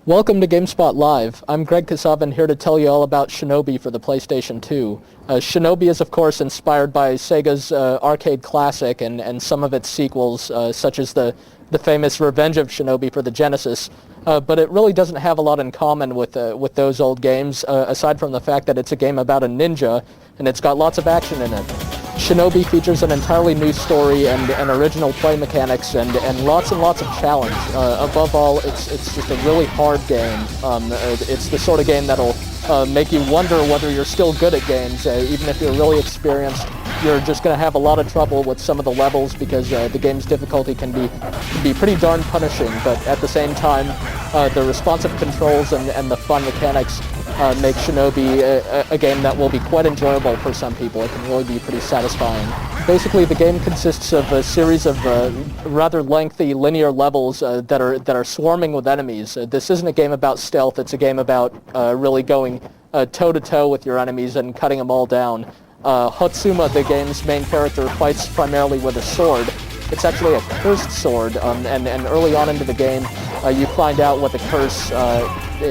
Welcome to GameSpot Live. I'm Greg Kasavin here to tell you all about Shinobi for the PlayStation 2. Shinobi is of course inspired by Sega's arcade classic and some of its sequels, such as the famous Revenge of Shinobi for the Genesis, but it really doesn't have a lot in common with those old games, aside from the fact that it's a game about a ninja and it's got lots of action in it. Shinobi features an entirely new story and original play mechanics and lots and lots of challenge. Above all, it's just a really hard game. It's the sort of game that'll make you wonder whether you're still good at games. Even if you're really experienced, you're just going to have a lot of trouble with some of the levels because the game's difficulty can be pretty darn punishing, but at the same time, the responsive controls and the fun mechanics make Shinobi a game that will be quite enjoyable for some people. It can really be pretty satisfying. Basically, the game consists of a series of rather lengthy linear levels that are swarming with enemies. This isn't a game about stealth. It's a game about really going toe-to-toe with your enemies and cutting them all down. Hotsuma, the game's main character, fights primarily with a sword. It's actually a cursed sword, and early on into the game, you find out what the curse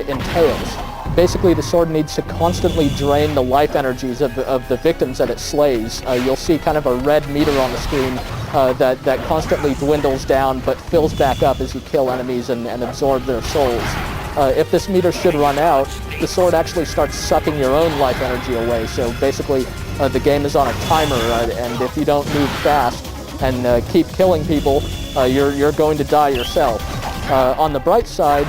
entails. Basically, the sword needs to constantly drain the life energies of the victims that it slays. You'll see kind of a red meter on the screen that constantly dwindles down but fills back up as you kill enemies and absorb their souls. If this meter should run out, the sword actually starts sucking your own life energy away. So basically, the game is on a timer, and if you don't move fast and keep killing people, you're going to die yourself. On the bright side,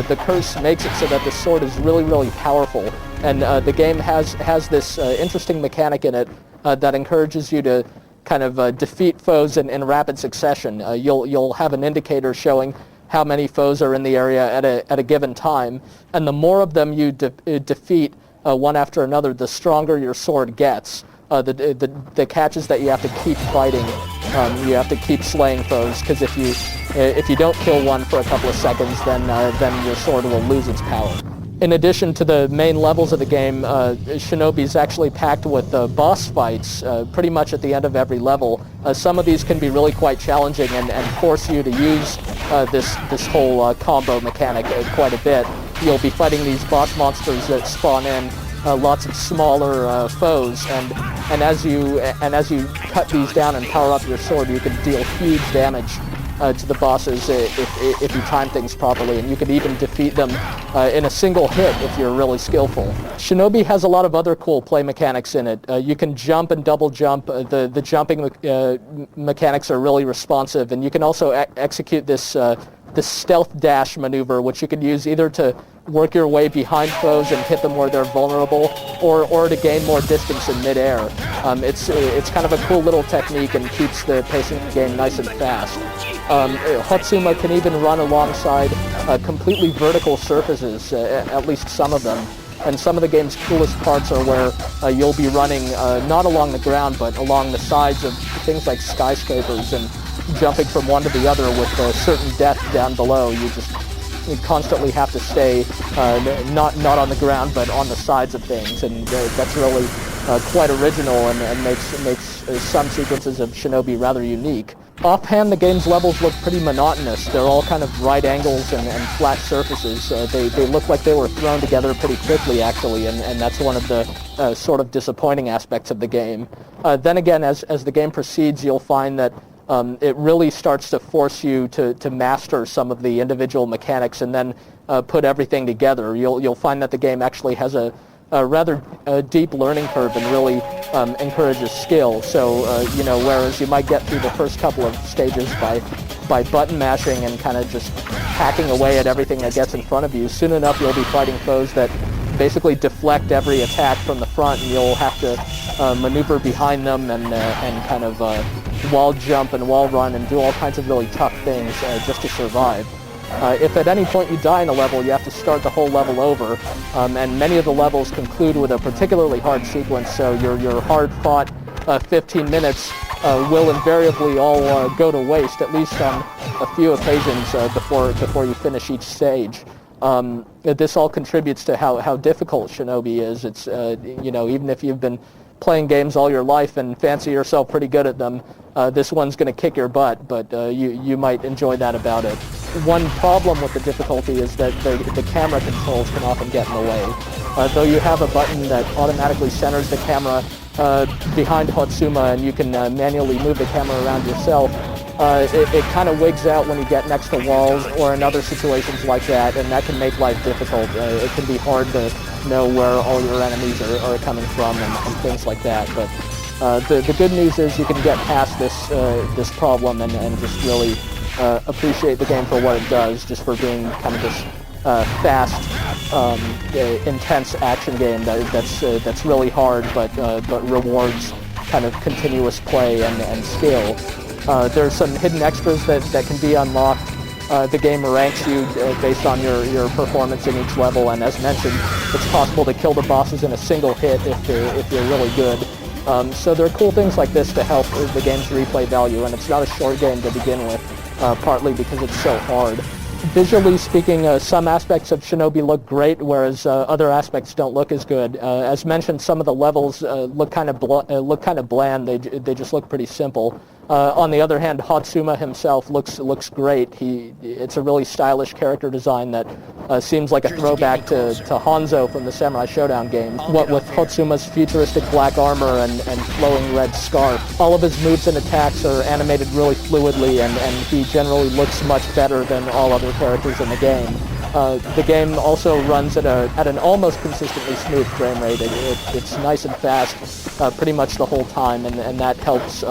the curse makes it so that the sword is really, really powerful, and the game has this interesting mechanic in it that encourages you to kind of defeat foes in rapid succession. You'll have an indicator showing how many foes are in the area at a given time, and the more of them you defeat one after another, the stronger your sword gets. The catch is that you have to keep fighting. You have to keep slaying foes, because if you don't kill one for a couple of seconds, then your sword will lose its power. In addition to the main levels of the game, Shinobi is actually packed with boss fights pretty much at the end of every level. Some of these can be really quite challenging and force you to use this whole combo mechanic quite a bit. You'll be fighting these boss monsters that spawn in lots of smaller foes, and as you cut these down and power up your sword, you can deal huge damage to the bosses if you time things properly, and you can even defeat them in a single hit if you're really skillful. Shinobi has a lot of other cool play mechanics in it. You can jump and double jump. The jumping mechanics are really responsive, and you can also execute this stealth dash maneuver, which you can use either to work your way behind foes and hit them where they're vulnerable, or to gain more distance in midair. It's kind of a cool little technique and keeps the pacing of the game nice and fast. Hotsuma can even run alongside completely vertical surfaces, at least some of them. And some of the game's coolest parts are where you'll be running not along the ground, but along the sides of things like skyscrapers and jumping from one to the other with certain death down below. You constantly have to stay not on the ground, but on the sides of things, and that's really quite original and makes some sequences of Shinobi rather unique. Offhand, the game's levels look pretty monotonous. They're all kind of right angles and flat surfaces. They look like they were thrown together pretty quickly, actually, and that's one of the sort of disappointing aspects of the game. Then again, as the game proceeds, you'll find that it really starts to force you to master some of the individual mechanics and then put everything together. You'll find that the game actually has a rather deep learning curve and really encourages skill. So, whereas you might get through the first couple of stages by button mashing and kind of just hacking away at everything that gets in front of you, soon enough you'll be fighting foes that basically deflect every attack from the front, and you'll have to maneuver behind them and kind of wall jump and wall run and do all kinds of really tough things just to survive. If at any point you die in a level, you have to start the whole level over, and many of the levels conclude with a particularly hard sequence, so your hard-fought 15 minutes will invariably all go to waste, at least on a few occasions before you finish each stage. This all contributes to how difficult Shinobi is. It's even if you've been playing games all your life and fancy yourself pretty good at them, this one's going to kick your butt, but you might enjoy that about it. One problem with the difficulty is that the camera controls can often get in the way. Though you have a button that automatically centers the camera behind Hotsuma and you can manually move the camera around yourself, it kind of wigs out when you get next to walls or in other situations like that, and that can make life difficult. It can be hard to know where all your enemies are coming from and things like that. But the good news is you can get past this problem and just really appreciate the game for what it does, just for being kind of this fast, intense action game that's really hard but rewards kind of continuous play and skill. There's some hidden extras that can be unlocked. The game ranks you based on your performance in each level, and as mentioned, it's possible to kill the bosses in a single hit if you're really good. So there are cool things like this to help the game's replay value, and it's not a short game to begin with, partly because it's so hard. Visually speaking, some aspects of Shinobi look great, whereas other aspects don't look as good. As mentioned, some of the levels look kind of bland. They just look pretty simple. On the other hand, Hotsuma himself looks great. It's a really stylish character design that seems like a throwback to Hanzo from the Samurai Shodown game. What with Hotsuma's futuristic black armor and flowing red scarf. All of his moves and attacks are animated really fluidly, and he generally looks much better than all other characters in the game. The game also runs at an almost consistently smooth frame rate. It's nice and fast pretty much the whole time, and that helps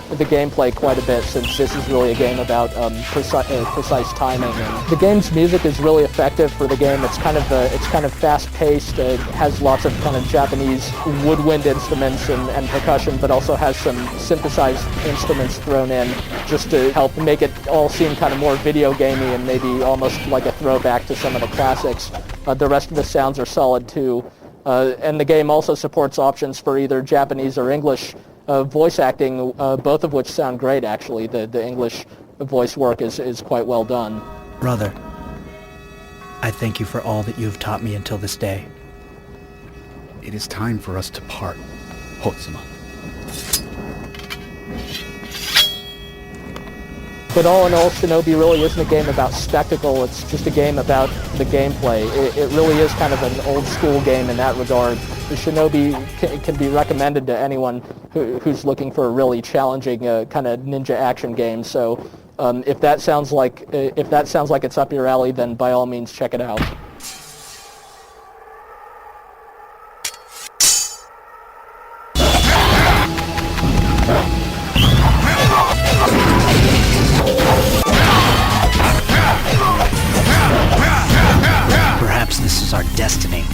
the gameplay quite a bit, since this is really a game about precise timing. And the game's music is really effective for the game. It's kind of fast-paced. It has lots of kind of Japanese woodwind instruments and percussion, but also has some synthesized instruments thrown in just to help make it all seem kind of more video gamey and maybe almost like a throwback to some of the classics. The rest of the sounds are solid too. And the game also supports options for either Japanese or English voice acting, both of which sound great, actually. The English voice work is quite well done. Brother, I thank you for all that you have taught me until this day. It is time for us to part, Hotsuma. But all in all, Shinobi really isn't a game about spectacle. It's just a game about the gameplay. It really is kind of an old-school game in that regard. The Shinobi can be recommended to anyone who's looking for a really challenging kind of ninja action game. So if that sounds like it's up your alley, then by all means check it out. Perhaps this is our destiny.